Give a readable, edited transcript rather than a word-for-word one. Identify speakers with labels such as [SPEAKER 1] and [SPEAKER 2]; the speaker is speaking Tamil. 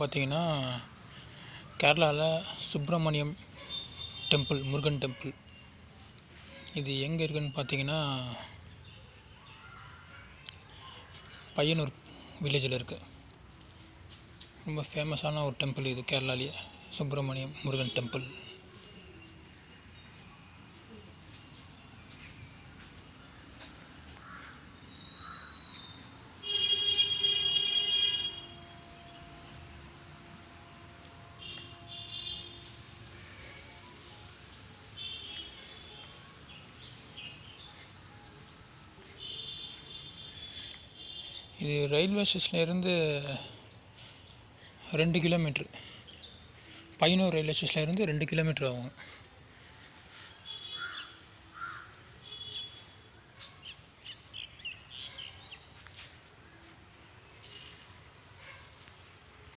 [SPEAKER 1] பார்த்தீங்கன்னா கேரளாவில் சுப்பிரமணியம் டெம்பிள், முருகன் டெம்பிள். இது எங்கே இருக்குதுன்னு பார்த்தீங்கன்னா பையனூர் வில்லேஜில் இருக்குது. ரொம்ப ஃபேமஸான ஒரு டெம்பிள் இது கேரளாலேயே, சுப்பிரமணியம் முருகன் டெம்பிள். இது ரயில்வே ஸ்டேஷன்லேருந்து 2 கிலோமீட்ரு, பையனூர் ரயில்வே ஸ்டேஷன்லேருந்து 2 கிலோமீட்ரு ஆகும்.